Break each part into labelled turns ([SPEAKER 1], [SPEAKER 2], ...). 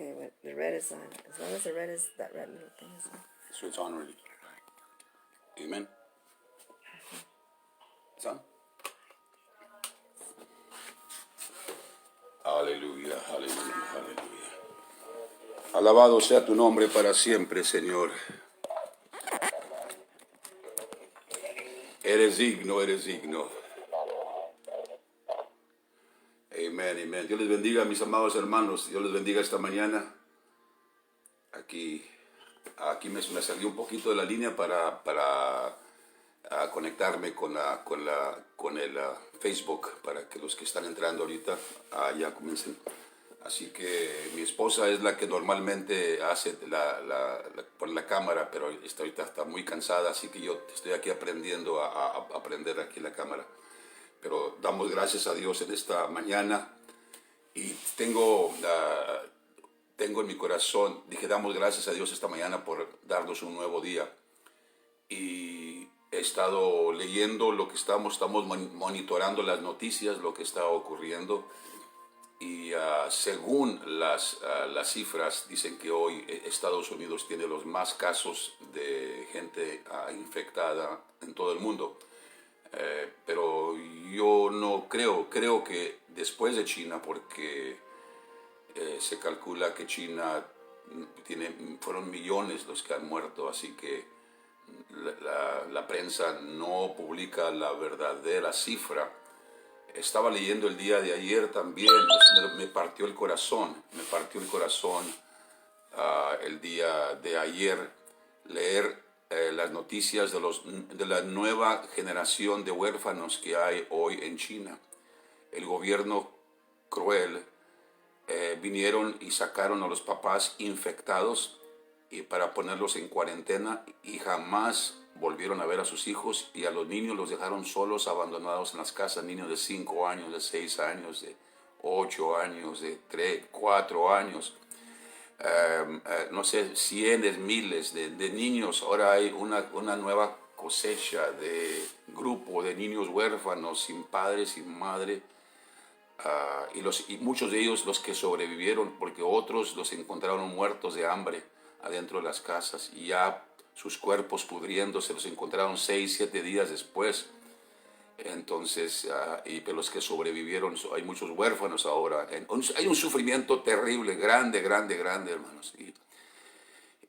[SPEAKER 1] Okay, but the red is on. As long as the red is, that red little thing is on.
[SPEAKER 2] So it's on already. Amen. It's on. Aleluya, aleluya, aleluya. Alabado sea tu nombre para siempre, Señor. Eres digno, eres digno. Amén, amén. Dios les bendiga, mis amados hermanos. Dios les bendiga esta mañana. Aquí me salió un poquito de la línea para conectarme con el Facebook, para que los que están entrando ahorita ya comiencen. Así que mi esposa es la que normalmente hace pone la cámara, pero ahorita está muy cansada, así que yo estoy aquí aprendiendo a aprender aquí la cámara. Pero damos gracias a Dios en esta mañana y tengo en mi corazón, damos gracias a Dios esta mañana por darnos un nuevo día. Y he estado leyendo lo que estamos monitorando las noticias, lo que está ocurriendo. Y según las cifras, dicen que hoy Estados Unidos tiene los más casos de gente infectada en todo el mundo. Pero yo no creo que después de China, porque se calcula que China fueron millones los que han muerto, así que la prensa no publica la verdadera cifra. Estaba leyendo el día de ayer también, me partió el corazón, el día de ayer leer las noticias de la nueva generación de huérfanos que hay hoy en China. El gobierno cruel vinieron y sacaron a los papás infectados y para ponerlos en cuarentena y jamás volvieron a ver a sus hijos, y a los niños los dejaron solos, abandonados en las casas, niños de 5 años, de 6 años, de 8 años, de 3, 4 años. No sé, cientos, miles de niños. Ahora hay una nueva cosecha de grupo de niños huérfanos, sin padre, sin madre. Y muchos de ellos los que sobrevivieron, porque otros los encontraron muertos de hambre adentro de las casas y ya sus cuerpos pudriéndose, los encontraron 6, 7 días después. Entonces, pero los que sobrevivieron, hay muchos huérfanos ahora. Hay un sufrimiento terrible, grande, hermanos.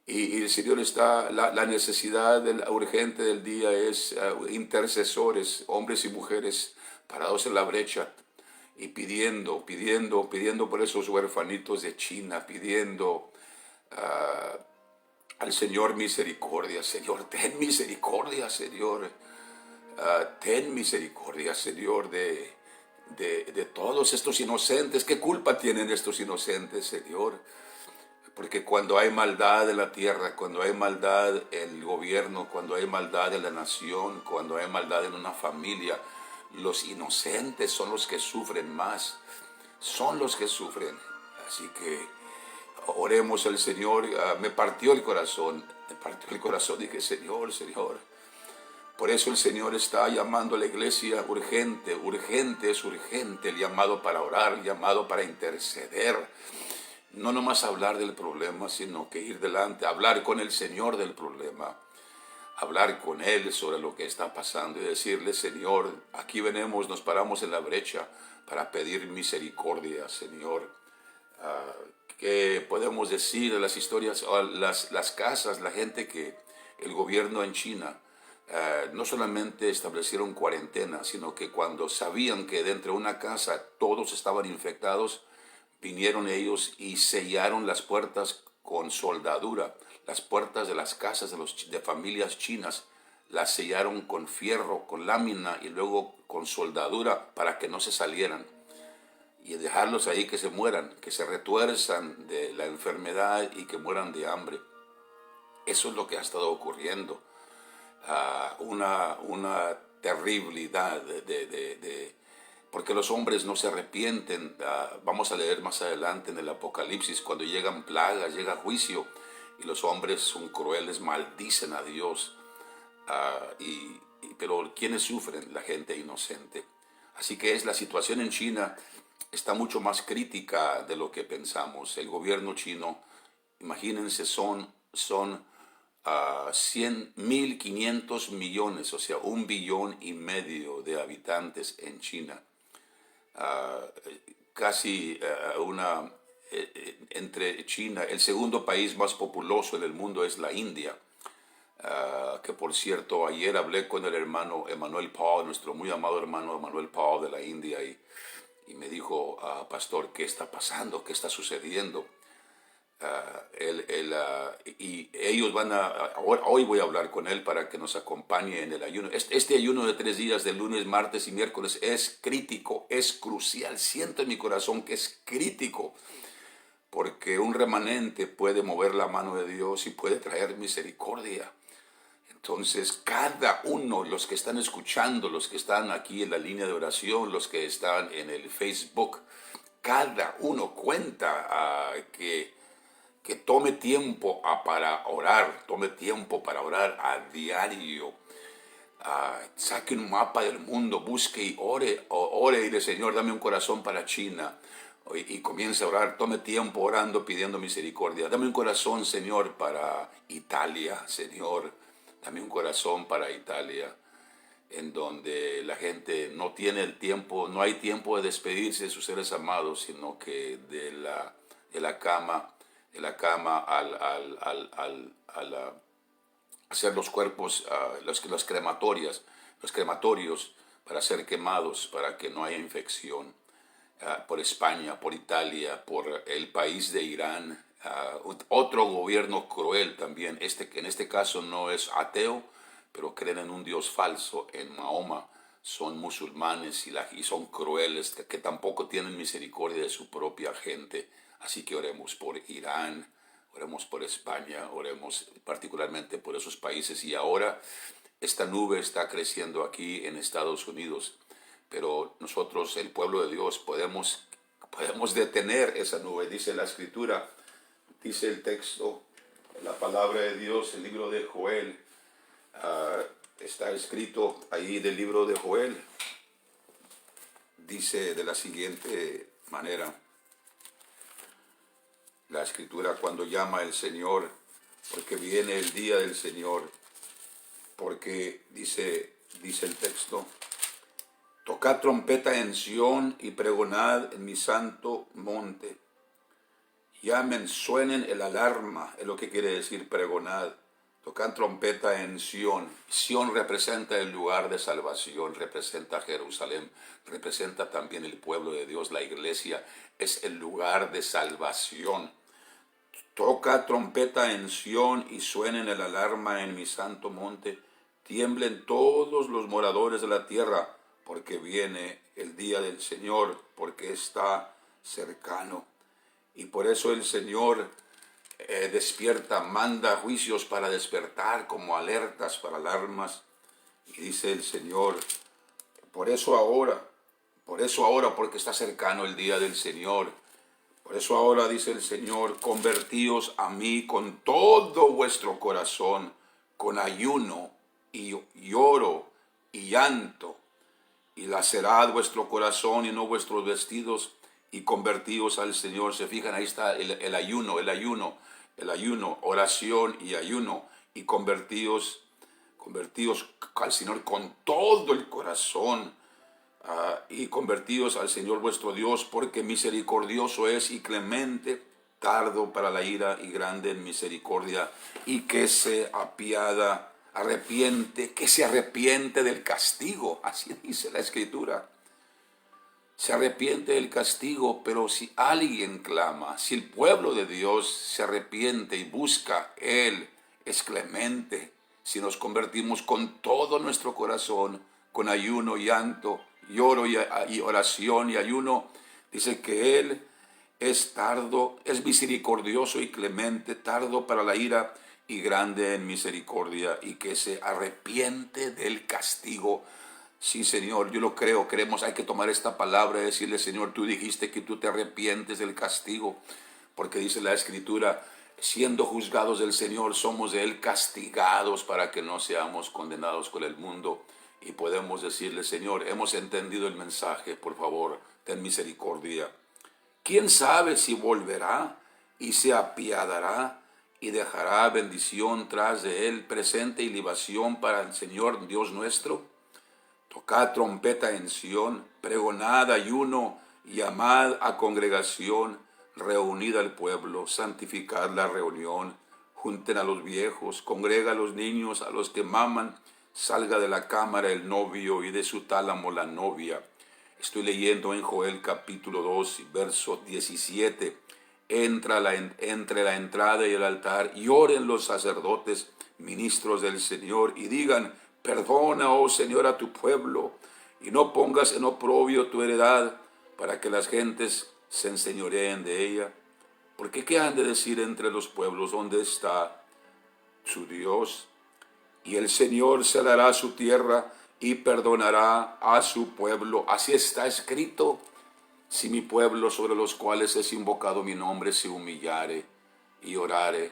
[SPEAKER 2] Y el Señor está, la necesidad urgente del día es intercesores, hombres y mujeres parados en la brecha y pidiendo por esos huerfanitos de China, pidiendo al Señor misericordia. Señor, ten misericordia, Señor. Ten misericordia, Señor, de todos estos inocentes. ¿Qué culpa tienen estos inocentes, Señor? Porque cuando hay maldad en la tierra, cuando hay maldad en el gobierno, cuando hay maldad en la nación, cuando hay maldad en una familia, los inocentes son los que sufren más. Son los que sufren. Así que oremos al Señor. Me partió el corazón. Dije, Señor. Por eso el Señor está llamando a la iglesia urgente. Es urgente el llamado para orar, el llamado para interceder. No nomás hablar del problema, sino que ir delante, hablar con el Señor del problema, hablar con Él sobre lo que está pasando y decirle, Señor, aquí venimos, nos paramos en la brecha para pedir misericordia, Señor. ¿Qué podemos decir de las historias, las casas, la gente que el gobierno en China no solamente establecieron cuarentena, sino que cuando sabían que dentro de una casa todos estaban infectados, vinieron ellos y sellaron las puertas con soldadura. Las puertas de las casas de familias chinas las sellaron con fierro, con lámina y luego con soldadura para que no se salieran. Y dejarlos ahí que se mueran, que se retuerzan de la enfermedad y que mueran de hambre. Eso es lo que ha estado ocurriendo. Una terribilidad porque los hombres no se arrepienten. Vamos a leer más adelante en el Apocalipsis, cuando llegan plagas, llega juicio, y los hombres son crueles, maldicen a Dios. Pero ¿quiénes sufren? La gente inocente. Así que es la situación en China. está mucho más crítica de lo que pensamos. El gobierno chino, imagínense, son 100.500 millones, o sea, 1,5 billones de habitantes en China. Ah, casi entre China, el segundo país más populoso en el mundo es la India. Que por cierto, ayer hablé con el hermano Emmanuel Paul, nuestro muy amado hermano Emmanuel Paul de la India, y me dijo, pastor, ¿qué está pasando? ¿Qué está sucediendo? Y ellos hoy voy a hablar con él para que nos acompañe en el ayuno. Este ayuno de 3 días, de lunes, martes y miércoles, es crítico, es crucial. Siento en mi corazón que es crítico, porque un remanente puede mover la mano de Dios y puede traer misericordia. Entonces, cada uno, los que están escuchando, los que están aquí en la línea de oración, los que están en el Facebook, cada uno cuenta que tome tiempo tome tiempo para orar a diario. Saque un mapa del mundo, busque y ore y dile, Señor, dame un corazón para China. Y comience a orar, tome tiempo orando, pidiendo misericordia. Dame un corazón, Señor, para Italia, Señor. Dame un corazón para Italia, en donde la gente no tiene el tiempo, no hay tiempo de despedirse de sus seres amados, sino que de la cama hacer los cuerpos, los crematorios para ser quemados, para que no haya infección. Por España, por Italia, por el país de Irán, otro gobierno cruel también, que en este caso no es ateo, pero creen en un Dios falso, en Mahoma, son musulmanes y son crueles, que tampoco tienen misericordia de su propia gente. Así que oremos por Irán, oremos por España, oremos particularmente por esos países. Y ahora esta nube está creciendo aquí en Estados Unidos, pero nosotros, el pueblo de Dios, podemos detener esa nube. Dice la Escritura, dice el texto, la palabra de Dios, el libro de Joel, está escrito ahí del libro de Joel, dice de la siguiente manera, la Escritura, cuando llama el Señor, porque viene el día del Señor, porque dice el texto, tocad trompeta en Sión y pregonad en mi santo monte. Llamen, suenen el alarma, es lo que quiere decir pregonad. Tocad trompeta en Sión. Sión representa el lugar de salvación, representa Jerusalén, representa también el pueblo de Dios. La iglesia es el lugar de salvación. Toca trompeta en Sión y suenen el alarma en mi santo monte. Tiemblen todos los moradores de la tierra, porque viene el día del Señor, porque está cercano. Y por eso el Señor despierta, manda juicios para despertar, como alertas para alarmas. Y dice el Señor, por eso ahora, porque está cercano el día del Señor. Por eso ahora dice el Señor, convertíos a mí con todo vuestro corazón, con ayuno y lloro y llanto, y lacerad vuestro corazón y no vuestros vestidos, y convertíos al Señor. Se fijan, ahí está el ayuno, oración y ayuno, y convertíos al Señor con todo el corazón, y convertíos al Señor vuestro Dios, porque misericordioso es y clemente, tardo para la ira y grande en misericordia, y que se arrepiente del castigo. Así dice la Escritura. Se arrepiente del castigo, pero si alguien clama, si el pueblo de Dios se arrepiente y busca, Él es clemente. Si nos convertimos con todo nuestro corazón, con ayuno, llanto, lloro y oración y ayuno, dice que Él es misericordioso y clemente, tardo para la ira y grande en misericordia, y que se arrepiente del castigo. Sí, Señor, yo lo creo, hay que tomar esta palabra y decirle, Señor, tú dijiste que tú te arrepientes del castigo, porque dice la Escritura, siendo juzgados del Señor, somos de Él castigados para que no seamos condenados con el mundo. Y podemos decirle, Señor, hemos entendido el mensaje, por favor, ten misericordia. ¿Quién sabe si volverá y se apiadará y dejará bendición tras de él, presente y libación para el Señor Dios nuestro? Tocad trompeta en Sión, pregonad ayuno, llamad a congregación, reunid al pueblo, santificad la reunión, junten a los viejos, congrega a los niños, a los que maman, salga de la cámara el novio y de su tálamo la novia. Estoy leyendo en Joel capítulo 2, verso 17. Entre la entrada y el altar, y oren los sacerdotes, ministros del Señor, y digan: perdona, oh Señor, a tu pueblo, y no pongas en oprobio tu heredad, para que las gentes se enseñoreen de ella. Porque ¿qué han de decir entre los pueblos? ¿Dónde está su Dios? Y el Señor se dará su tierra y perdonará a su pueblo. Así está escrito. Si mi pueblo, sobre los cuales es invocado mi nombre, se humillare y orare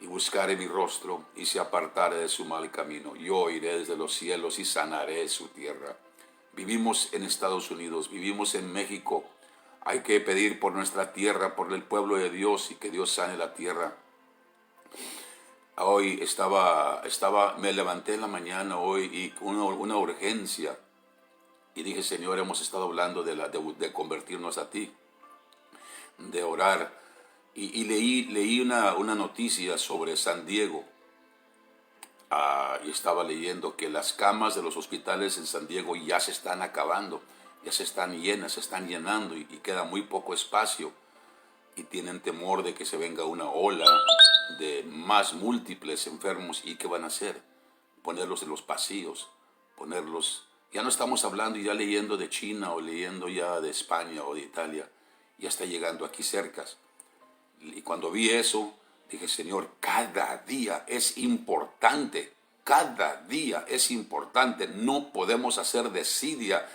[SPEAKER 2] y buscare mi rostro y se apartare de su mal camino, yo iré desde los cielos y sanaré su tierra. Vivimos en Estados Unidos, vivimos en México. Hay que pedir por nuestra tierra, por el pueblo de Dios, y que Dios sane la tierra. Hoy me levanté en la mañana hoy y una urgencia. Y dije: Señor, hemos estado hablando de convertirnos a ti, de orar. Y leí una noticia sobre San Diego. Y estaba leyendo que las camas de los hospitales en San Diego ya se están acabando, ya se están llenando y queda muy poco espacio. Y tienen temor de que se venga una ola de más múltiples enfermos. ¿Y qué van a hacer? Ponerlos en los pasillos, ponerlos... Ya no estamos hablando y ya leyendo de China o leyendo ya de España o de Italia. Ya está llegando aquí cerca. Y cuando vi eso, dije: Señor, cada día es importante. Cada día es importante. No podemos hacer desidia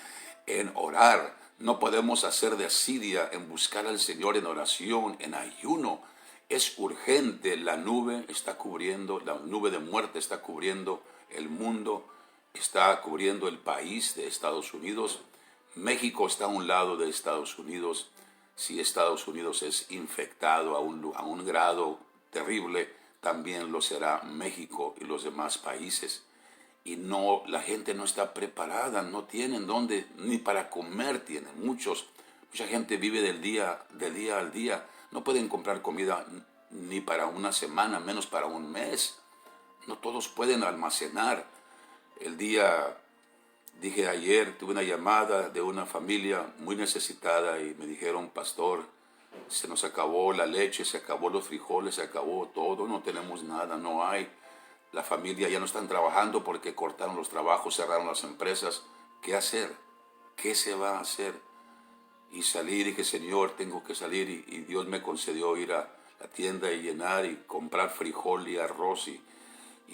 [SPEAKER 2] en orar. No podemos hacer desidia en buscar al Señor en oración, en ayuno. Es urgente. La nube de muerte está cubriendo el mundo. Está cubriendo el país de Estados Unidos. México está a un lado de Estados Unidos. Si Estados Unidos es infectado a un grado terrible, también lo será México y los demás países. Y la gente no está preparada, no tienen dónde, ni para comer tienen. Mucha gente vive del día al día. No pueden comprar comida ni para una semana, menos para un mes. No todos pueden almacenar. Dije ayer, tuve una llamada de una familia muy necesitada y me dijeron: pastor, se nos acabó la leche, se acabó los frijoles, se acabó todo, no tenemos nada, no hay. La familia ya no están trabajando porque cortaron los trabajos, cerraron las empresas. ¿Qué hacer? ¿Qué se va a hacer? Y salí, dije: Señor, tengo que salir, y Dios me concedió ir a la tienda y llenar y comprar frijol y arroz y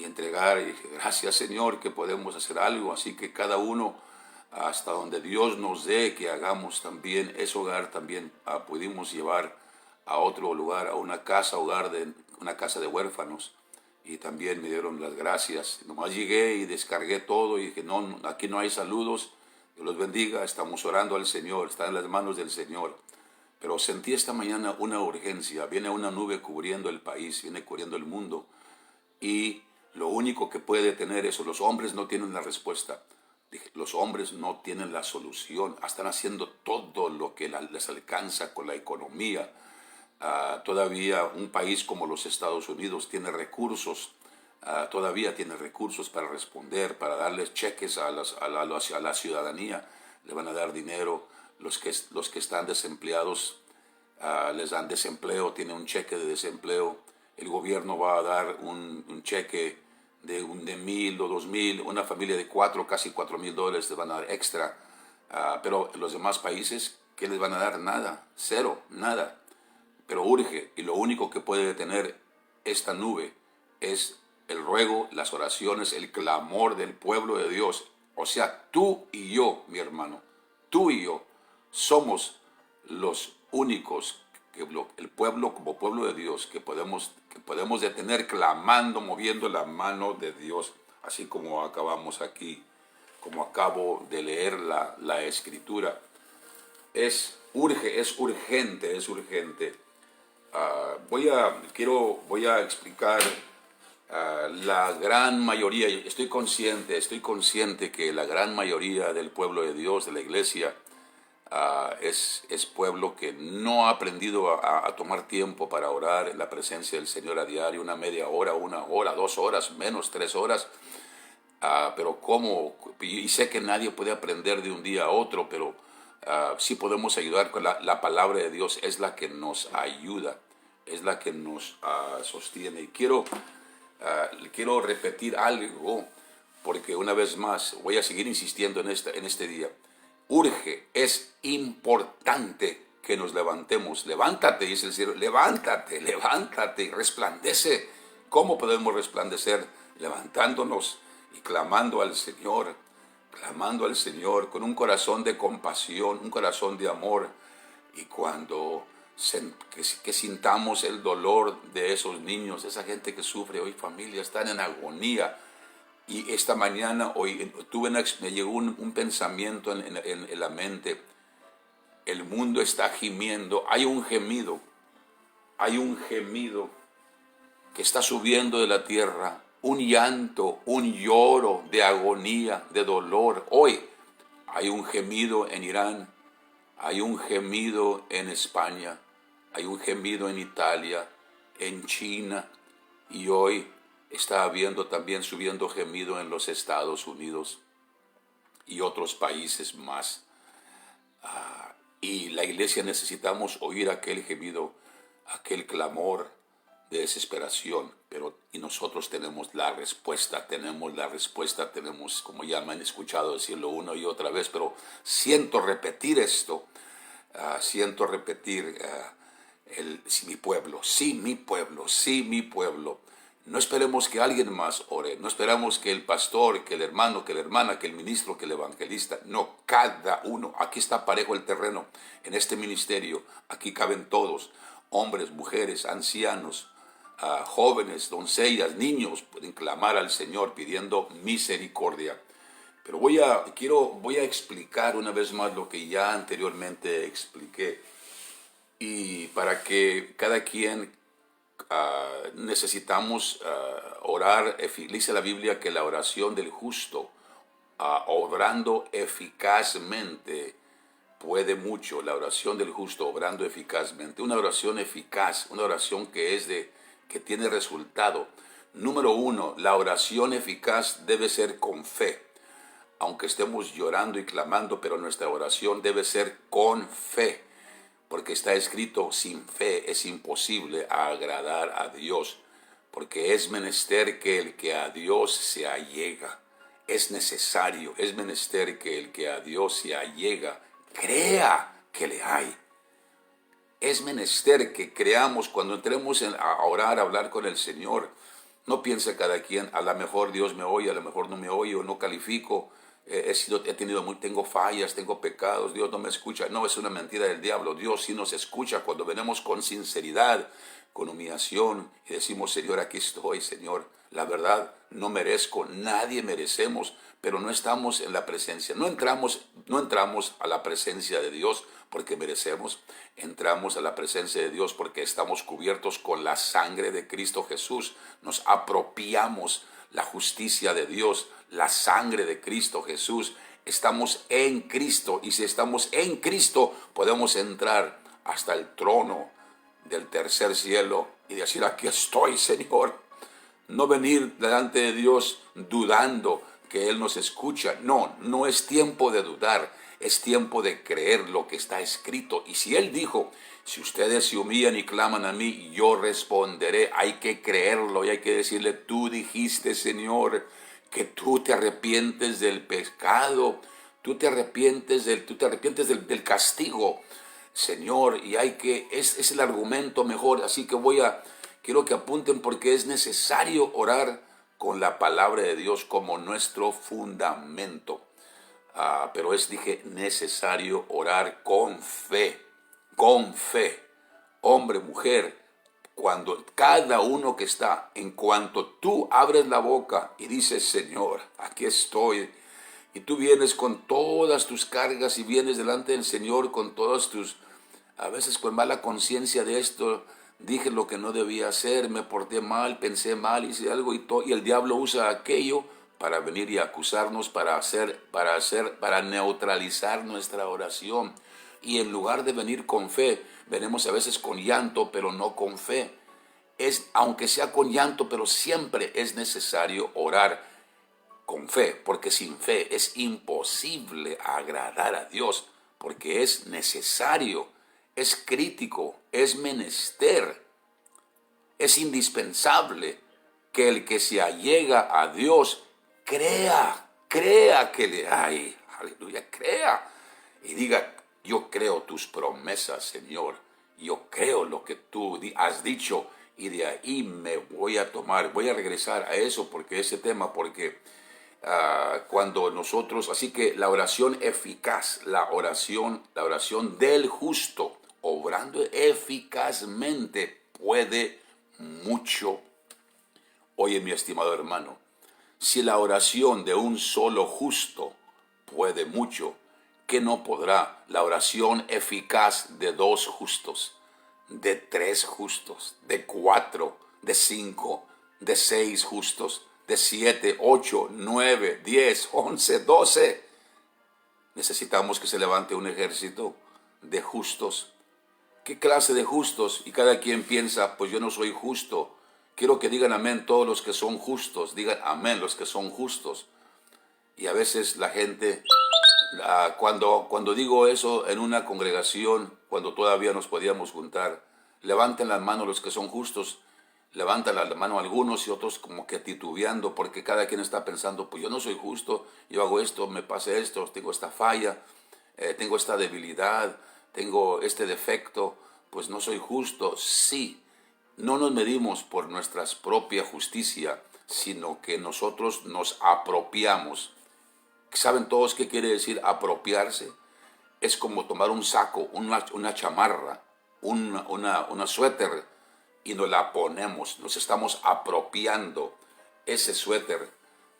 [SPEAKER 2] entregar. Y dije: gracias, Señor, que podemos hacer algo. Así que cada uno, hasta donde Dios nos dé, que hagamos también ese hogar. También pudimos llevar a otro lugar, a una casa de huérfanos, y también me dieron las gracias. Nomás llegué y descargué todo y dije: no, aquí no hay saludos, Dios los bendiga, estamos orando al Señor, está en las manos del Señor. Pero sentí esta mañana una urgencia. Viene una nube cubriendo el país, viene cubriendo el mundo, y lo único que puede detener eso, los hombres no tienen la respuesta. Los hombres no tienen la solución. Están haciendo todo lo que les alcanza con la economía. Todavía un país como los Estados Unidos tiene recursos. Todavía tiene recursos para responder, para darles cheques a la ciudadanía. Le van a dar dinero. Los que están desempleados, les dan desempleo, tienen un cheque de desempleo. El gobierno va a dar un cheque de 1,000 o 2,000. Una familia de casi $4,000 les van a dar extra. Pero los demás países, ¿qué les van a dar? Nada, cero, nada. Pero urge, y lo único que puede detener esta nube es el ruego, las oraciones, el clamor del pueblo de Dios. O sea, tú y yo, mi hermano, tú y yo somos los únicos, el pueblo como pueblo de Dios, que podemos detener clamando, moviendo la mano de Dios, así como acabamos aquí, como acabo de leer la escritura. es urgente, es urgente. Voy a explicar la gran mayoría, estoy consciente que la gran mayoría del pueblo de Dios, de la iglesia, es pueblo que no ha aprendido a tomar tiempo para orar en la presencia del Señor a diario, una media hora, 1 hora, 2 horas, menos 3 horas. Pero cómo, y sé que nadie puede aprender de un día a otro, pero sí podemos ayudar con la palabra de Dios, es la que nos ayuda, es la que nos sostiene. Y quiero repetir algo, porque una vez más voy a seguir insistiendo en este día. Urge, es importante que nos levantemos. Levántate, dice el cielo, levántate, levántate y resplandece. ¿Cómo podemos resplandecer? Levantándonos y clamando al Señor con un corazón de compasión, un corazón de amor. Y cuando que sintamos el dolor de esos niños, de esa gente que sufre hoy, familia, están en agonía. Y esta mañana, me llegó un pensamiento en la mente. El mundo está gimiendo, hay un gemido que está subiendo de la tierra, un llanto, un lloro de agonía, de dolor. Hoy hay un gemido en Irán, hay un gemido en España, hay un gemido en Italia, en China, y hoy está habiendo también subiendo gemido en los Estados Unidos y otros países más. Y la iglesia necesitamos oír aquel gemido, aquel clamor de desesperación, y nosotros tenemos la respuesta, tenemos, como ya me han escuchado decirlo una y otra vez, pero siento repetir esto, sí, mi pueblo. No esperemos que alguien más ore, no esperamos que el pastor, que el hermano, que la hermana, que el ministro, que el evangelista. No, cada uno. Aquí está parejo el terreno. En este ministerio, aquí caben todos. Hombres, mujeres, ancianos, jóvenes, doncellas, niños. Pueden clamar al Señor pidiendo misericordia. Pero voy a explicar una vez más lo que ya anteriormente expliqué. Y para que cada quien necesitamos orar, dice la Biblia que la oración del justo, obrando eficazmente, puede mucho. La oración del justo obrando eficazmente, una oración eficaz, una oración que tiene resultado. Número 1, la oración eficaz debe ser con fe. Aunque estemos llorando y clamando, pero nuestra oración debe ser con fe. Porque está escrito, sin fe es imposible agradar a Dios, porque es menester que el que a Dios se allega, es menester que el que a Dios se allega, crea que le hay. Es menester que creamos cuando entremos a orar, a hablar con el Señor. No piense cada quien, a lo mejor Dios me oye, a lo mejor no me oye o no califico. Tengo fallas, tengo pecados, Dios no me escucha. No, es una mentira del diablo. Dios sí nos escucha cuando venimos con sinceridad, con humillación y decimos, Señor, aquí estoy, Señor. La verdad, no merezco, nadie merecemos, pero no estamos en la presencia. No entramos a la presencia de Dios porque merecemos. Entramos a la presencia de Dios porque estamos cubiertos con la sangre de Cristo Jesús. Nos apropiamos la justicia de Dios, la sangre de Cristo Jesús. Estamos en Cristo, y si estamos en Cristo podemos entrar hasta el trono del tercer cielo y decir, aquí estoy, Señor. No venir delante de Dios dudando que Él nos escucha. No es tiempo de dudar, es tiempo de creer lo que está escrito. Y si Él dijo, si ustedes se humillan y claman a mí, yo responderé. Hay que creerlo y hay que decirle, tú dijiste, Señor, que tú te arrepientes del pecado, tú te arrepientes del castigo, Señor, y es el argumento mejor. Así que quiero que apunten, porque es necesario orar con la palabra de Dios como nuestro fundamento. Pero dije, necesario orar con fe. Hombre, mujer, cuando cada uno que está, en cuanto tú abres la boca y dices, Señor, aquí estoy, y tú vienes con todas tus cargas y vienes delante del Señor con todas a veces con mala conciencia de esto, dije lo que no debía hacer, me porté mal, pensé mal, hice algo y el diablo usa aquello para venir y acusarnos, para neutralizar nuestra oración. Y en lugar de venir con fe, venimos a veces con llanto, pero no con fe. Aunque sea con llanto, pero siempre es necesario orar con fe, porque sin fe es imposible agradar a Dios, porque es necesario, es crítico, es menester, es indispensable que el que se allega a Dios crea que le hay, aleluya, crea y diga, yo creo tus promesas, Señor, yo creo lo que tú has dicho y de ahí me voy a regresar a eso porque cuando nosotros, así que la oración eficaz, la oración del justo, obrando eficazmente, puede mucho. Oye, mi estimado hermano, si la oración de un solo justo puede mucho, ¿qué no podrá la oración eficaz de 2 justos, de 3 justos, de 4, de 5, de 6 justos, de 7, 8, 9, 10, 11, 12? Necesitamos que se levante un ejército de justos. ¿Qué clase de justos? Y cada quien piensa, pues yo no soy justo. Quiero que digan amén todos los que son justos. Digan amén los que son justos. Y a veces la gente, cuando digo eso en una congregación, cuando todavía nos podíamos juntar, levanten las manos los que son justos. Levantan la mano algunos y otros como que titubeando, porque cada quien está pensando, pues yo no soy justo, yo hago esto, me pasa esto, tengo esta falla, tengo esta debilidad, tengo este defecto, pues no soy justo. Sí, no nos medimos por nuestra propia justicia, sino que nosotros nos apropiamos. ¿Saben todos qué quiere decir apropiarse? Es como tomar un saco, una chamarra, una suéter, y nos la ponemos, nos estamos apropiando ese suéter.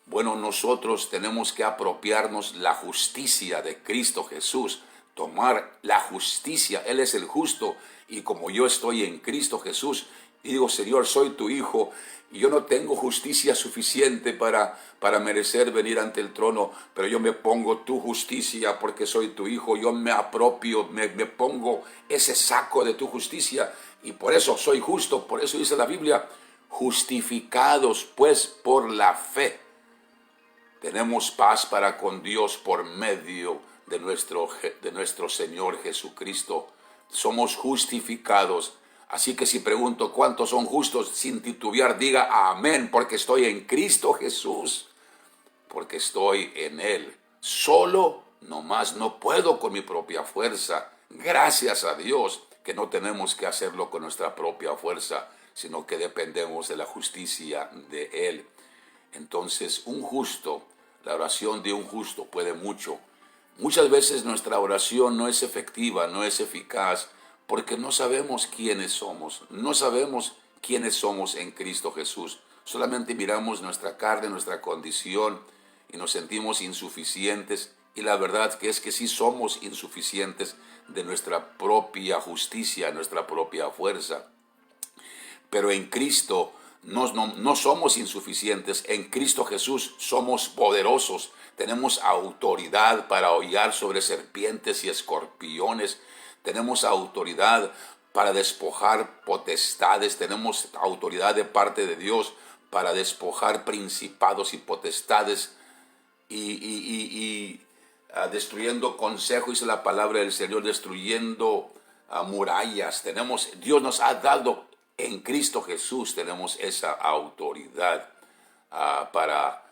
[SPEAKER 2] Bueno, nosotros tenemos que apropiarnos la justicia de Cristo Jesús, tomar la justicia, Él es el justo, y como yo estoy en Cristo Jesús, y digo, Señor, soy tu hijo, y yo no tengo justicia suficiente para merecer venir ante el trono, pero yo me pongo tu justicia porque soy tu hijo, yo me apropio, me pongo ese saco de tu justicia, y por eso soy justo. Por eso dice la Biblia, justificados pues por la fe, tenemos paz para con Dios por medio de nuestro Señor Jesucristo. Somos justificados. Así que si pregunto cuántos son justos, sin titubear diga amén, porque estoy en Cristo Jesús, porque estoy en Él. Solo, nomás no puedo con mi propia fuerza. Gracias a Dios que no tenemos que hacerlo con nuestra propia fuerza, sino que dependemos de la justicia de Él. Entonces, la oración de un justo puede mucho. Muchas veces nuestra oración no es efectiva, no es eficaz, porque no sabemos quiénes somos, no sabemos quiénes somos en Cristo Jesús. Solamente miramos nuestra carne, nuestra condición, y nos sentimos insuficientes. Y la verdad que es que sí somos insuficientes de nuestra propia justicia, nuestra propia fuerza. Pero en Cristo no somos insuficientes. En Cristo Jesús somos poderosos. Tenemos autoridad para hollar sobre serpientes y escorpiones. Tenemos autoridad para despojar potestades. Tenemos autoridad de parte de Dios para despojar principados y potestades y destruyendo consejo, dice la palabra del Señor, destruyendo murallas. Dios nos ha dado en Cristo Jesús, tenemos esa autoridad para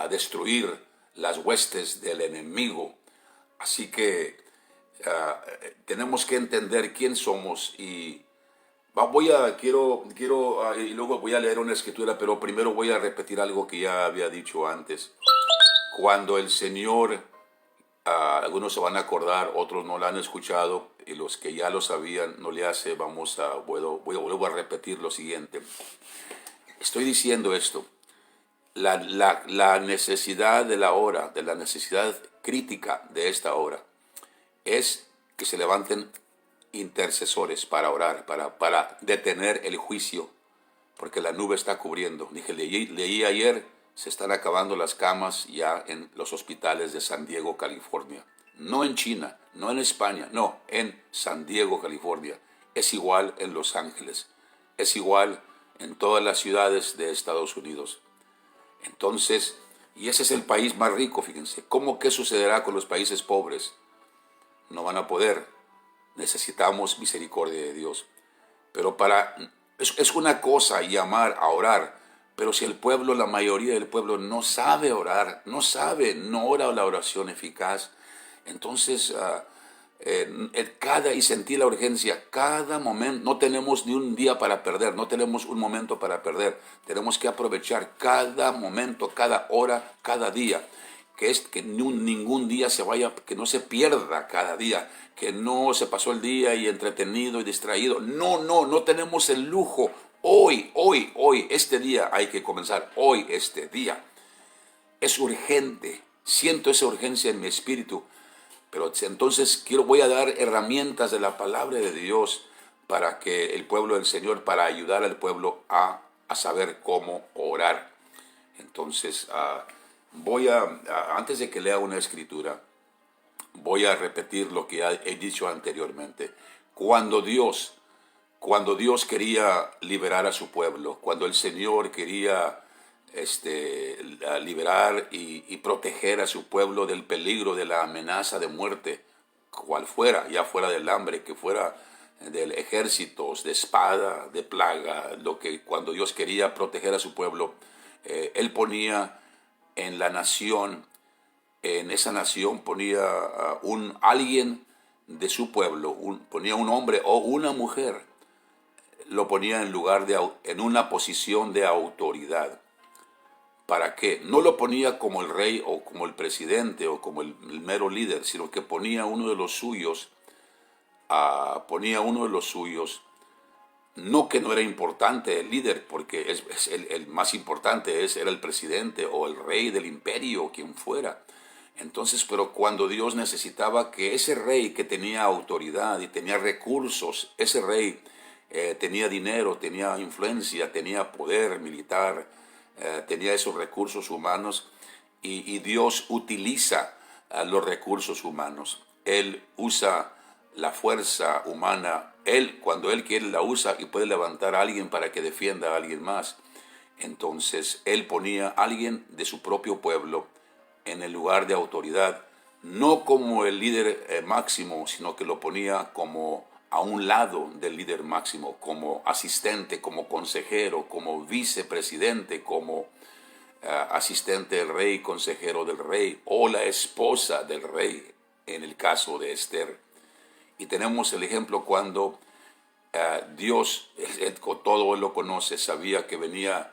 [SPEAKER 2] destruir las huestes del enemigo. Así que tenemos que entender quién somos y quiero y luego voy a leer una escritura, pero primero voy a repetir algo que ya había dicho antes. Cuando el Señor, algunos se van a acordar, otros no lo han escuchado, y los que ya lo sabían, no le hace, vuelvo a repetir lo siguiente. Estoy diciendo esto. la necesidad de la hora, de la necesidad crítica de esta hora, es que se levanten intercesores para orar, para detener el juicio, porque la nube está cubriendo. Leí ayer, se están acabando las camas ya en los hospitales de San Diego, California. No en China, no en España, no, en San Diego, California. Es igual en Los Ángeles, es igual en todas las ciudades de Estados Unidos. Entonces, y ese es el país más rico, fíjense. ¿Qué sucederá con los países pobres? No van a poder. Necesitamos misericordia de Dios. Pero es una cosa llamar a orar, pero si el pueblo, la mayoría del pueblo no sabe orar, no ora la oración eficaz, entonces y sentí la urgencia, cada momento, no tenemos ni un día para perder, no tenemos un momento para perder, tenemos que aprovechar cada momento, cada hora, cada día, que ningún día se vaya, que no se pierda cada día, que no se pasó el día y entretenido y distraído. No tenemos el lujo. Hoy, este día hay que comenzar, hoy, este día. Es urgente, siento esa urgencia en mi espíritu, pero entonces voy a dar herramientas de la palabra de Dios para que el pueblo del Señor, para ayudar al pueblo a saber cómo orar. Entonces, antes de que lea una escritura, voy a repetir lo que he dicho anteriormente. Cuando Dios quería liberar a su pueblo, cuando el Señor quería liberar y proteger a su pueblo del peligro, de la amenaza de muerte, cual fuera, ya fuera del hambre, que fuera del ejército, de espada, de plaga, cuando Dios quería proteger a su pueblo, Él ponía en la nación, en esa nación ponía alguien de su pueblo, ponía un hombre o una mujer, lo ponía en una posición de autoridad. ¿Para qué? No lo ponía como el rey o como el presidente o como el mero líder, sino que ponía uno de los suyos, no que no era importante el líder, porque el más importante era el presidente o el rey del imperio o quien fuera. Entonces, pero cuando Dios necesitaba que ese rey que tenía autoridad y tenía recursos, ese rey tenía dinero, tenía influencia, tenía poder militar, tenía esos recursos humanos, y Dios utiliza los recursos humanos. Él usa la fuerza humana, cuando Él quiere la usa y puede levantar a alguien para que defienda a alguien más. Entonces Él ponía a alguien de su propio pueblo en el lugar de autoridad, no como el líder máximo, sino que lo ponía como a un lado del líder máximo, como asistente, como consejero, como vicepresidente, como asistente del rey, consejero del rey, o la esposa del rey, en el caso de Esther. Y tenemos el ejemplo cuando Dios, todo él lo conoce, sabía que venía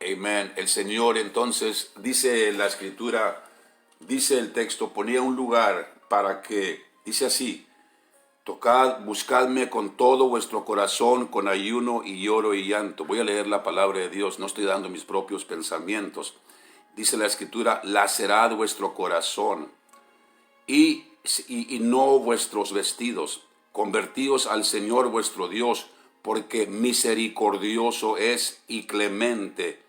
[SPEAKER 2] Amén. El Señor entonces, dice la escritura, dice el texto, ponía un lugar para que, dice así, buscadme con todo vuestro corazón, con ayuno y lloro y llanto. Voy a leer la palabra de Dios, no estoy dando mis propios pensamientos. Dice la escritura, lacerad vuestro corazón y no vuestros vestidos. Convertíos al Señor vuestro Dios, porque misericordioso es y clemente,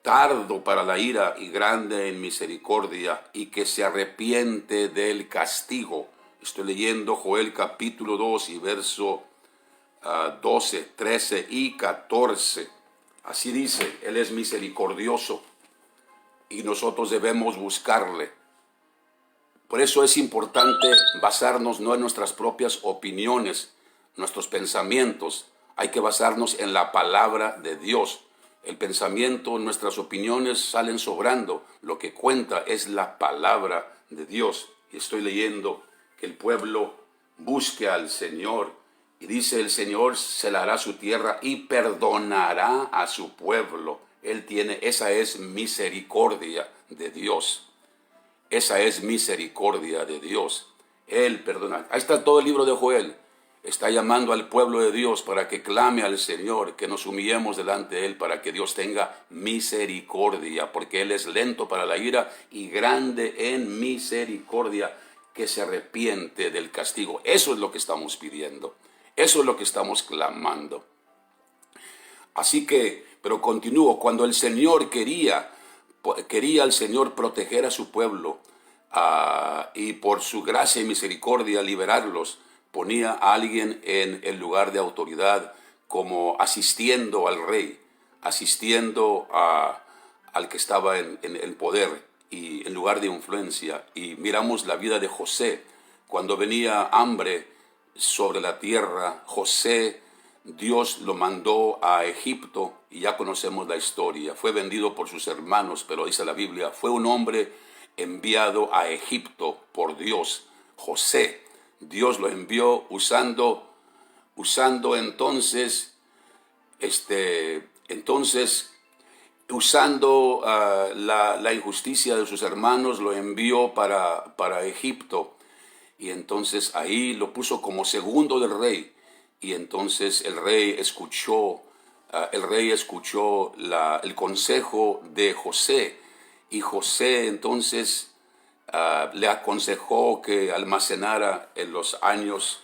[SPEAKER 2] tardo para la ira y grande en misericordia, y que se arrepiente del castigo. Estoy leyendo Joel capítulo 2 y verso 12, 13 y 14. Así dice, Él es misericordioso y nosotros debemos buscarle. Por eso es importante basarnos no en nuestras propias opiniones, nuestros pensamientos. Hay que basarnos en la palabra de Dios. El pensamiento, nuestras opiniones salen sobrando. Lo que cuenta es la palabra de Dios. Y estoy leyendo que el pueblo busque al Señor. Y dice, el Señor celará su tierra y perdonará a su pueblo. Esa es misericordia de Dios. Esa es misericordia de Dios. Él perdona. Ahí está todo el libro de Joel. Está llamando al pueblo de Dios para que clame al Señor, que nos humillemos delante de Él para que Dios tenga misericordia, porque Él es lento para la ira y grande en misericordia, que se arrepiente del castigo. Eso es lo que estamos pidiendo, eso es lo que estamos clamando. Así que, pero continúo, cuando el Señor quería el Señor proteger a su pueblo y por su gracia y misericordia liberarlos, ponía a alguien en el lugar de autoridad como asistiendo al rey, asistiendo al que estaba en el poder y en lugar de influencia. Y miramos la vida de José. Cuando venía hambre sobre la tierra, José, Dios lo mandó a Egipto y ya conocemos la historia. Fue vendido por sus hermanos, pero dice la Biblia, fue un hombre enviado a Egipto por Dios. José, Dios lo envió usando entonces, usando la injusticia de sus hermanos, lo envió para Egipto. Y entonces ahí lo puso como segundo del rey. Y entonces el rey escuchó el consejo de José. Y José entonces le aconsejó que almacenara en los años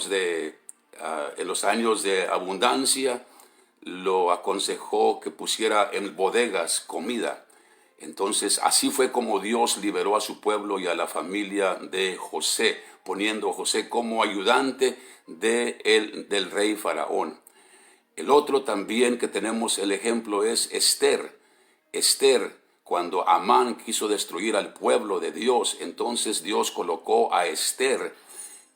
[SPEAKER 2] de abundancia, lo aconsejó que pusiera en bodegas comida. Entonces así fue como Dios liberó a su pueblo y a la familia de José, poniendo a José como ayudante del rey Faraón. El otro también que tenemos el ejemplo es Esther. Esther, cuando Amán quiso destruir al pueblo de Dios, entonces Dios colocó a Esther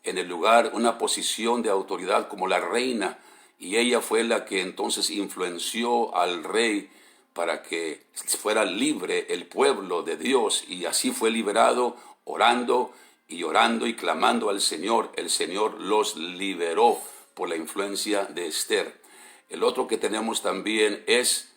[SPEAKER 2] en el lugar, una posición de autoridad como la reina, y ella fue la que entonces influenció al rey para que fuera libre el pueblo de Dios, y así fue liberado orando y clamando al Señor. El Señor los liberó por la influencia de Esther. El otro que tenemos también es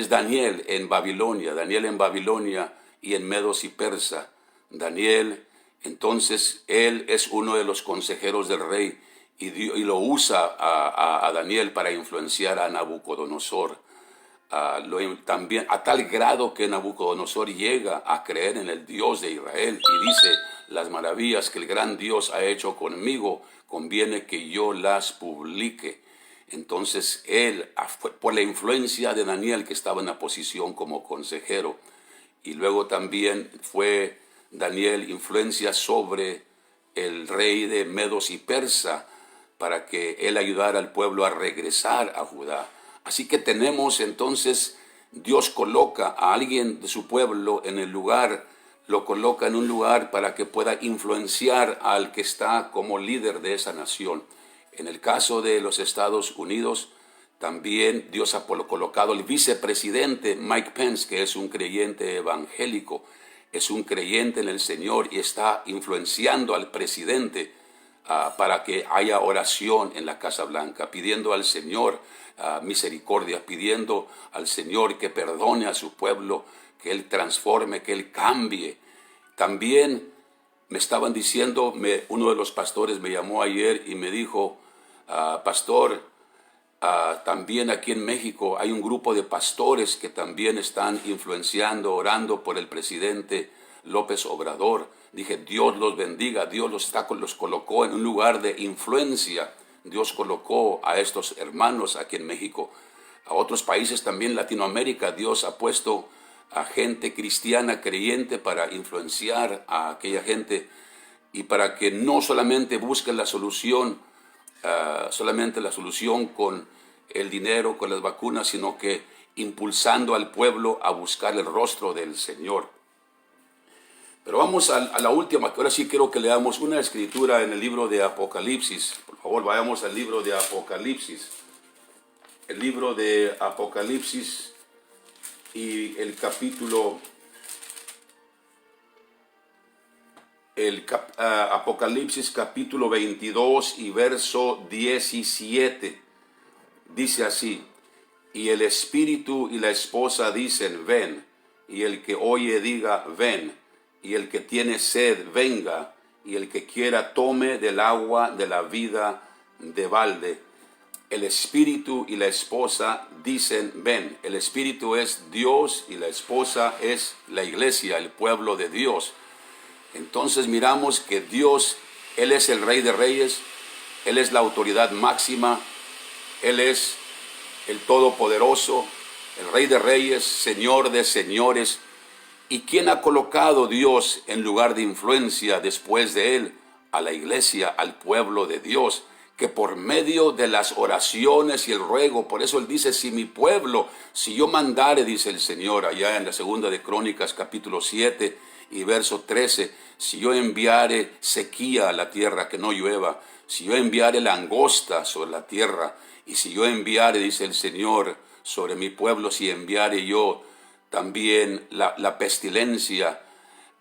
[SPEAKER 2] Daniel en Babilonia y en Medos y Persa. Daniel, entonces, él es uno de los consejeros del rey y lo usa a Daniel para influenciar a Nabucodonosor. También a tal grado que Nabucodonosor llega a creer en el Dios de Israel y dice, las maravillas que el gran Dios ha hecho conmigo, conviene que yo las publique. Entonces él, por la influencia de Daniel, que estaba en la posición como consejero, y luego también fue Daniel influencia sobre el rey de Medos y Persa para que él ayudara al pueblo a regresar a Judá. Así que tenemos entonces, Dios coloca a alguien de su pueblo en el lugar, lo coloca en un lugar para que pueda influenciar al que está como líder de esa nación. En el caso de los Estados Unidos, también Dios ha colocado el vicepresidente Mike Pence, que es un creyente evangélico, es un creyente en el Señor y está influenciando al presidente para que haya oración en la Casa Blanca, pidiendo al Señor misericordia, pidiendo al Señor que perdone a su pueblo, que Él transforme, que Él cambie. También me estaban diciendo, uno de los pastores me llamó ayer y me dijo, pastor, también aquí en México hay un grupo de pastores que también están influenciando, orando por el presidente López Obrador. Dije, Dios los bendiga, Dios los colocó en un lugar de influencia. Dios colocó a estos hermanos aquí en México. A otros países también, Latinoamérica, Dios ha puesto a gente cristiana, creyente, para influenciar a aquella gente y para que no solamente busquen la solución, con el dinero, con las vacunas, sino que impulsando al pueblo a buscar el rostro del Señor. Pero vamos a la última, que ahora sí quiero que leamos una escritura en el libro de Apocalipsis. Por favor, vayamos al libro de Apocalipsis. El libro de Apocalipsis y el capítulo... Apocalipsis capítulo 22 y verso 17. Dice así, y el espíritu y la esposa dicen, ven, y el que oye diga, ven, y el que tiene sed, venga, y el que quiera tome del agua de la vida de balde. El espíritu y la esposa dicen, ven. El espíritu es Dios y la esposa es la iglesia, el pueblo de Dios. Entonces miramos que Dios, Él es el Rey de Reyes, Él es la autoridad máxima, Él es el Todopoderoso, el Rey de Reyes, Señor de Señores. ¿Y quién ha colocado Dios en lugar de influencia después de Él? A la iglesia, al pueblo de Dios, que por medio de las oraciones y el ruego, por eso Él dice, si mi pueblo, si yo mandare, dice el Señor, allá en la segunda de Crónicas, capítulo 7 y verso 13, si yo enviare sequía a la tierra, que no llueva, si yo enviare langosta sobre la tierra, y si yo enviare, dice el Señor, sobre mi pueblo, si enviare yo también la pestilencia,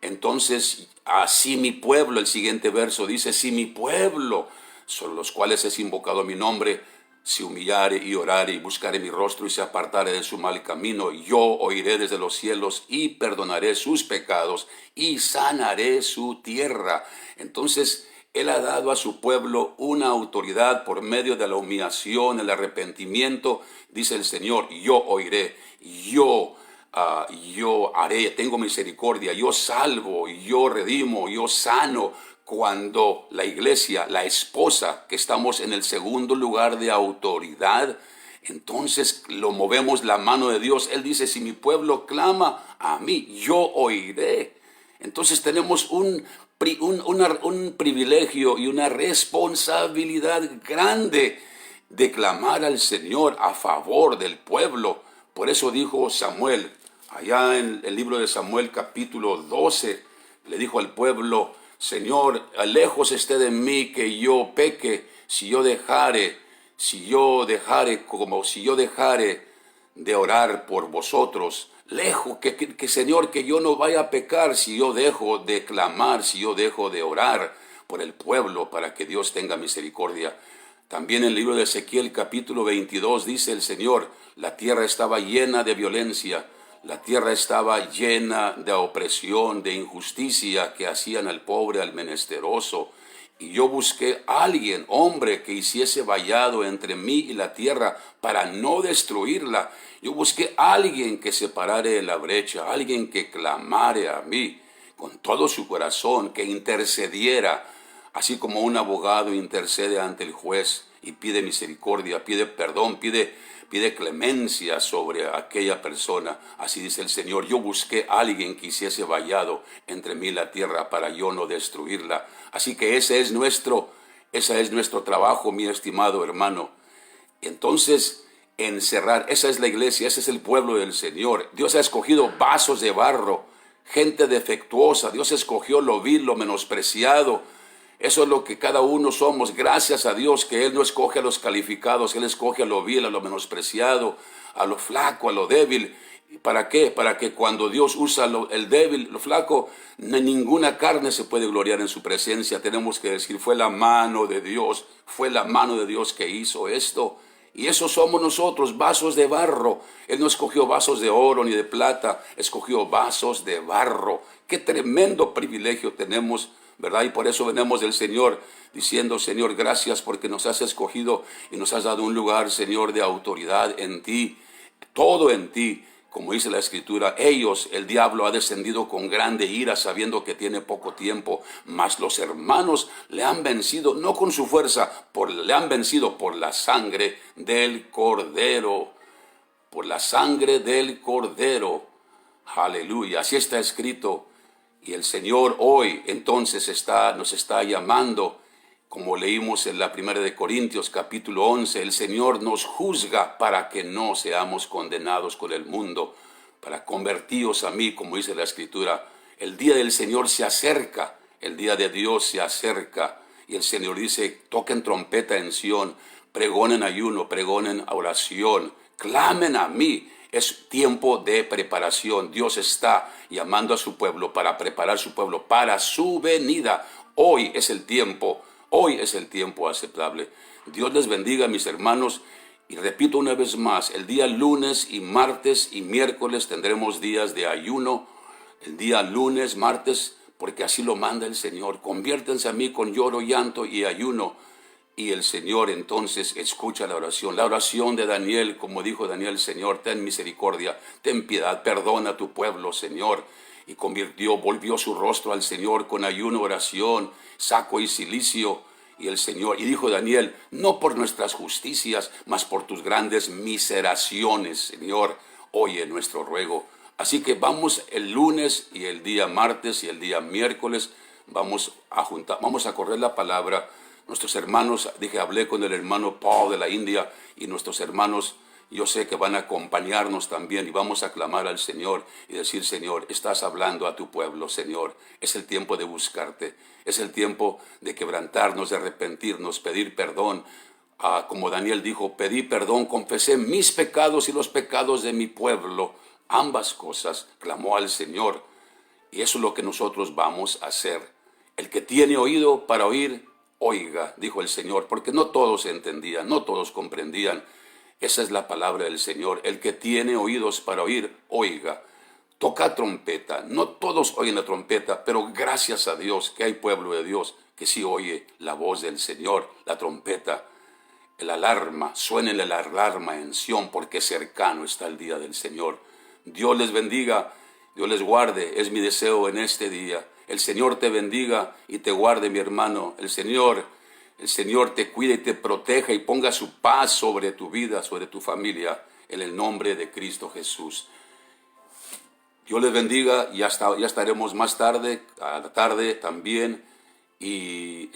[SPEAKER 2] entonces así mi pueblo, el siguiente verso dice, si mi pueblo, sobre los cuales es invocado mi nombre, se humillare y orare y buscare mi rostro y se apartare de su mal camino, yo oiré desde los cielos y perdonaré sus pecados y sanaré su tierra. Entonces Él ha dado a su pueblo una autoridad por medio de la humillación, el arrepentimiento. Dice el Señor, yo oiré, yo haré, tengo misericordia, yo salvo, yo redimo, yo sano. Cuando la iglesia, la esposa, que estamos en el segundo lugar de autoridad, entonces lo movemos la mano de Dios. Él dice, si mi pueblo clama a mí, yo oiré. Entonces tenemos un privilegio y una responsabilidad grande de clamar al Señor a favor del pueblo. Por eso dijo Samuel, allá en el libro de Samuel capítulo 12, le dijo al pueblo, Señor, lejos esté de mí que yo peque, si yo dejare de orar por vosotros. Lejos, que Señor, que yo no vaya a pecar si yo dejo de clamar, si yo dejo de orar por el pueblo para que Dios tenga misericordia. También en el libro de Ezequiel capítulo 22 dice el Señor, la tierra estaba llena de violencia, la tierra estaba llena de opresión, de injusticia que hacían al pobre, al menesteroso. Y yo busqué a alguien, hombre, que hiciese vallado entre mí y la tierra para no destruirla. Yo busqué a alguien que se parare en la brecha, alguien que clamare a mí con todo su corazón, que intercediera, así como un abogado intercede ante el juez y pide misericordia, pide perdón, pide clemencia sobre aquella persona. Así dice el Señor, yo busqué a alguien que hiciese vallado entre mí y la tierra para yo no destruirla. Así que ese es nuestro trabajo, mi estimado hermano. Entonces, encerrar, esa es la iglesia, ese es el pueblo del Señor. Dios ha escogido vasos de barro, gente defectuosa. Dios escogió lo vil, lo menospreciado. Eso es lo que cada uno somos, gracias a Dios que Él no escoge a los calificados, Él escoge a lo vil, a lo menospreciado, a lo flaco, a lo débil. ¿Para qué? Para que cuando Dios usa el débil, lo flaco, ninguna carne se puede gloriar en su presencia. Tenemos que decir, fue la mano de Dios que hizo esto. Y eso somos nosotros, vasos de barro. Él no escogió vasos de oro ni de plata, escogió vasos de barro. Qué tremendo privilegio tenemos, ¿verdad? Y por eso venimos del Señor diciendo, Señor, gracias porque nos has escogido y nos has dado un lugar, Señor, de autoridad en ti, todo en ti. Como dice la Escritura, el diablo ha descendido con grande ira sabiendo que tiene poco tiempo, mas los hermanos le han vencido, no con su fuerza, le han vencido por la sangre del Cordero, por la sangre del Cordero. Aleluya, así está escrito. Y el Señor hoy entonces nos está llamando, como leímos en la primera de Corintios capítulo 11, el Señor nos juzga para que no seamos condenados con el mundo, para convertíos a mí, como dice la Escritura. El día del Señor se acerca, el día de Dios se acerca, y el Señor dice, toquen trompeta en Sión, pregonen ayuno, pregonen oración, clamen a mí. Es tiempo de preparación. Dios está llamando a su pueblo para preparar su pueblo para su venida. Hoy es el tiempo aceptable. Dios les bendiga, mis hermanos. Y repito una vez más, el día lunes y martes y miércoles tendremos días de ayuno. El día lunes, martes, porque así lo manda el Señor. Conviértanse a mí con lloro, llanto y ayuno. Y el Señor entonces escucha la oración de Daniel, como dijo Daniel: Señor, ten misericordia, ten piedad, perdona a tu pueblo, Señor. Y volvió su rostro al Señor con ayuno, oración, saco y cilicio. Y el Señor, y dijo Daniel: no por nuestras justicias, mas por tus grandes miseraciones, Señor, oye nuestro ruego. Así que vamos el lunes y el día martes y el día miércoles, vamos a correr la palabra. Nuestros hermanos, hablé con el hermano Paul de la India, y nuestros hermanos, yo sé que van a acompañarnos también, y vamos a clamar al Señor y decir: Señor, estás hablando a tu pueblo, Señor. Es el tiempo de buscarte, es el tiempo de quebrantarnos, de arrepentirnos, pedir perdón. Como Daniel dijo: pedí perdón, confesé mis pecados y los pecados de mi pueblo. Ambas cosas clamó al Señor, y eso es lo que nosotros vamos a hacer. El que tiene oído para oír, oiga, dijo el Señor, porque no todos entendían, no todos comprendían. Esa es la palabra del Señor. El que tiene oídos para oír, oiga. Toca trompeta. No todos oyen la trompeta, pero gracias a Dios que hay pueblo de Dios que sí oye la voz del Señor, la trompeta, el alarma. Suene la alarma en Sión, porque cercano está el día del Señor. Dios les bendiga, Dios les guarde, es mi deseo en este día. El Señor te bendiga y te guarde, mi hermano. El Señor te cuide y te proteja y ponga su paz sobre tu vida, sobre tu familia, en el nombre de Cristo Jesús. Dios les bendiga. Ya estaremos más tarde, a la tarde también, y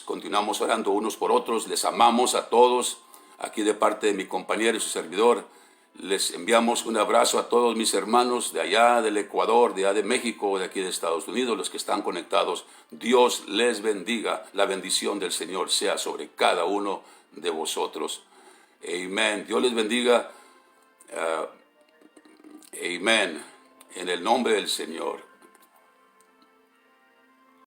[SPEAKER 2] continuamos orando unos por otros. Les amamos a todos, aquí de parte de mi compañero y su servidor. Les enviamos un abrazo a todos mis hermanos de allá del Ecuador, de allá de México, de aquí de Estados Unidos, los que están conectados. Dios les bendiga. La bendición del Señor sea sobre cada uno de vosotros. Amén. Dios les bendiga. Amén. En el nombre del Señor.